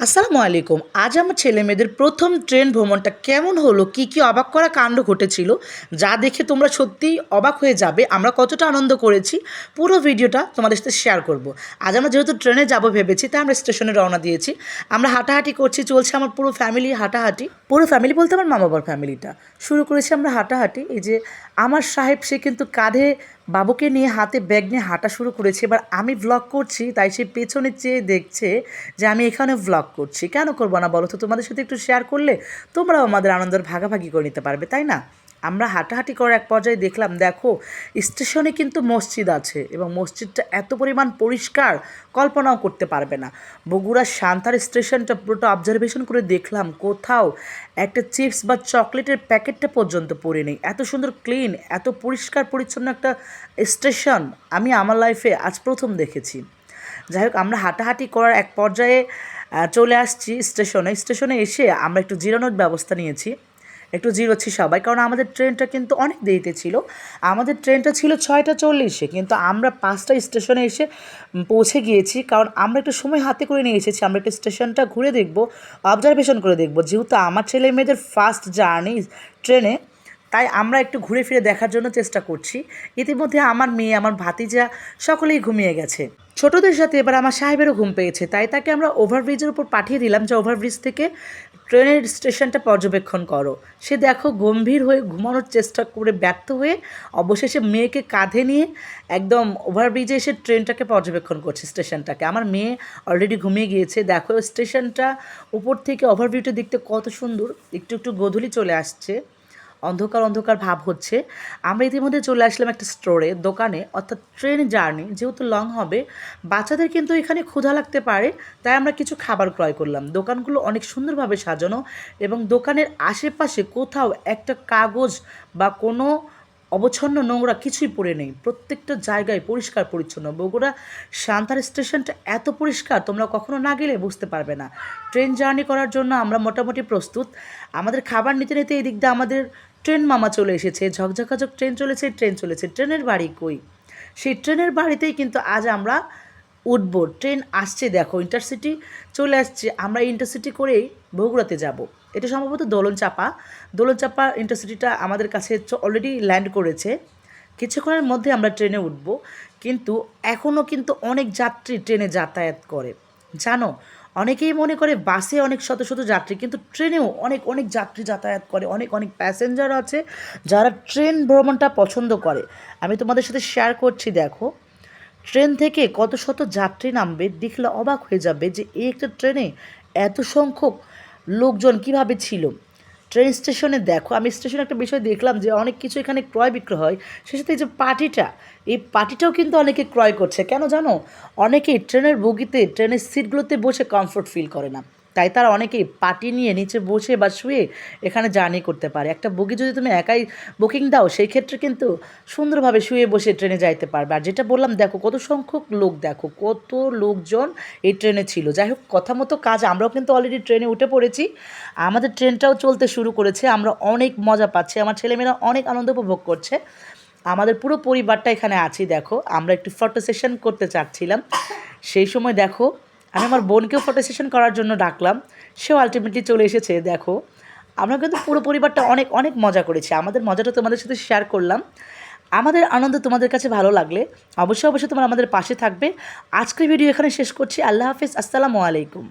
আসসালামু আলাইকুম। আজ আমার ছেলেমেয়েদের প্রথম ট্রেন ভ্রমণটা কেমন হলো, কী কী অবাক করা কাণ্ড ঘটেছিল, যা দেখে তোমরা সত্যিই অবাক হয়ে যাবে। আমরা কতটা আনন্দ করেছি পুরো ভিডিওটা তোমাদের সাথে শেয়ার করব। আজ আমরা যেহেতু ট্রেনে যাব ভেবেছি, তাই আমরা স্টেশনে রওনা দিয়েছি। আমরা হাঁটাহাঁটি করছি, চলছে আমার পুরো ফ্যামিলি হাঁটাহাঁটি। পুরো ফ্যামিলি বলতে আমার মা বাবার ফ্যামিলিটা। শুরু করেছি আমরা হাঁটাহাঁটি। এই যে আমার সাহেব, সে কিন্তু কাঁধে বাবুকে নিয়ে, হাতে ব্যাগ নিয়ে হাঁটা শুরু করেছে। এবার আমি ভ্লগ করছি, তাই সে পেছনে চেয়ে দেখছে যে আমি এখানে ভ্লগ করছি। কেন করবো না বলো তো? তোমাদের সাথে একটু শেয়ার করলে তোমরাও আমাদের আনন্দের ভাগাভাগি করে নিতে পারবে, তাই না? আমরা হাঁটাহাঁটি করার এক পর্যায়ে দেখলাম, দেখো স্টেশনে কিন্তু মসজিদ আছে এবং মসজিদটা এত পরিমাণ পরিষ্কার কল্পনাও করতে পারবে না। বগুড়া সান্তার স্টেশনটা পুরোটা অবজারভেশন করে দেখলাম, কোথাও একটা চিপস বা চকলেটের প্যাকেটটা পর্যন্ত পড়ে নেই। এত সুন্দর ক্লিন, এত পরিষ্কার পরিচ্ছন্ন একটা স্টেশন আমি আমার লাইফে আজ প্রথম দেখেছি। যাই হোক, আমরা হাঁটাহাঁটি করার এক পর্যায়ে চলে আসছি স্টেশনে এসে আমরা একটু জিরানোর ব্যবস্থা নিয়েছি। একটু জিরোচ্ছি সবাই, কারণ আমাদের ট্রেনটা কিন্তু অনেক দেরিতে ছিল। আমাদের ট্রেনটা ছিল 6টা 40-এ, কিন্তু আমরা 5টা স্টেশনে এসে পৌঁছে গিয়েছি, কারণ আমরা একটু সময় হাতে করে নিয়ে এসেছি। আমরা একটু স্টেশনটা ঘুরে দেখব, অবজারভেশন করে দেখব, যেহেতু আমার ছেলে মেয়েদের ফার্স্ট জার্নি ট্রেনে, তাই আমরা একটু ঘুরে ফিরে দেখার জন্য চেষ্টা করছি। ইতিমধ্যে আমার মেয়ে, আমার ভাতিজা সকলেই ঘুমিয়ে গেছে। ছোটদের সাথে এবার আমার সাহেবেরও ঘুম পেয়েছে, তাই তাকে আমরা ওভারব্রিজের উপর পাঠিয়ে দিলাম যে ওভারব্রিজ থেকে ট্রেনের স্টেশনটা পর্যবেক্ষণ করো। সে দেখো গম্ভীর হয়ে ঘুমানোর চেষ্টা করে ব্যর্থ হয়ে অবশেষে মেয়েকে কাঁধে নিয়ে একদম ওভারব্রিজে এসে ট্রেনটাকে পর্যবেক্ষণ করছে, স্টেশনটাকে। আমার মেয়ে অলরেডি ঘুমিয়ে গিয়েছে। দেখো স্টেশনটা উপর থেকে ওভারভিউটা দেখতে কত সুন্দর। একটু একটু গোধূলি চলে আসছে, অন্ধকার অন্ধকার ভাব হচ্ছে। আমরা ইতিমধ্যে চলে আসলাম একটা স্টোরে, দোকানে। অর্থাৎ ট্রেন জার্নি যেহেতু লং হবে, বাচ্চাদের কিন্তু এখানে ক্ষুধা লাগতে পারে, তাই আমরা কিছু খাবার ক্রয় করলাম। দোকানগুলো অনেক সুন্দরভাবে সাজানো এবং দোকানের আশেপাশে কোথাও একটা কাগজ বা কোনো অবচ্ছন্ন নোংরা কিছুই পড়ে নেই। প্রত্যেকটা জায়গায় পরিষ্কার পরিচ্ছন্ন। বগুড়া সান্তার স্টেশনটা এত পরিষ্কার, তোমরা কখনো না গেলে বুঝতে পারবে না। ট্রেন জার্নি করার জন্য আমরা মোটামুটি প্রস্তুত। আমাদের খাবার নিতে নিতে এই দিক দিয়ে আমাদের ট্রেন মামা চলে এসেছে। ঝকঝকাঝক ট্রেন চলেছে, ট্রেন চলেছে। ট্রেনের বাড়ি কই? সেই ট্রেনের বাড়িতেই কিন্তু আজ আমরা উঠবো। ট্রেন আসছে, দেখো ইন্টারসিটি চলে আসছে। আমরা ইন্টারসিটি করেই বগুড়াতে যাব। এটা সম্ভবত দোলনচাপা ইন্টারসিটিটা আমাদের কাছে অলরেডি ল্যান্ড করেছে। কিছুক্ষণের মধ্যে আমরা ট্রেনে উঠব। কিন্তু এখনও কিন্তু অনেক যাত্রী ট্রেনে যাতায়াত করে, জানো। অনেকেই মনে করে বাসে অনেক শত শত যাত্রী, কিন্তু ট্রেনেও অনেক অনেক যাত্রী যাতায়াত করে। অনেক অনেক প্যাসেঞ্জার আছে যারা ট্রেন ভ্রমণটা পছন্দ করে। আমি তোমাদের সাথে শেয়ার করছি, দেখো ট্রেন থেকে কত শত যাত্রী নামবে, দেখলে অবাক হয়ে যাবে যে এই একটা ট্রেনে এত সংখ্যক লোকজন কিভাবে ছিল। ট্রেন স্টেশনে দেখো, আমি স্টেশনে একটা বিষয় দেখলাম যে অনেক কিছু এখানে ক্রয় বিক্রয় হয়। সে সাথে এই যে পাটিটা, এই পাটিটাও কিন্তু অনেকে ক্রয় করছে। কেন জানো? অনেকেই ট্রেনের বগিতে, ট্রেনের সিটগুলোতে বসে কমফোর্ট ফিল করে না, তাই তারা অনেকেই পাটি নিয়ে নিচে বসে বা শুয়ে এখানে জার্নি করতে পারে। একটা বগি যদি তুমি একাই বুকিং দাও, সেই ক্ষেত্রে কিন্তু সুন্দরভাবে শুয়ে বসে ট্রেনে যাইতে পারবে। আর যেটা বললাম, দেখো কত সংখ্যক লোক, দেখো কত লোকজন এই ট্রেনে ছিল। যাই হোক, কথা মতো কাজ। আমরাও কিন্তু অলরেডি ট্রেনে উঠে পড়েছি, আমাদের ট্রেনটাও চলতে শুরু করেছে। আমরা অনেক মজা পাচ্ছি, আমার ছেলেমেয়েরা অনেক আনন্দ উপভোগ করছে। আমাদের পুরো পরিবারটা এখানে আছি। দেখো আমরা একটু ফটো সেশন করতে চাচ্ছিলাম, সেই সময় দেখো আমি আমার বোনকেও ফটো সেশন করার জন্য ডাকলাম, সেও আলটিমেটলি চলে এসেছে। দেখো আমরা কিন্তু পুরো পরিবারটা অনেক অনেক মজা করেছি। আমাদের মজাটা তোমাদের সাথে শেয়ার করলাম। আমাদের আনন্দ তোমাদের কাছে ভালো লাগলে অবশ্যই অবশ্যই তোমরা আমাদের পাশে থাকবে। আজকের ভিডিও এখানে শেষ করছি। আল্লাহ হাফিজ, আসসালামু আলাইকুম।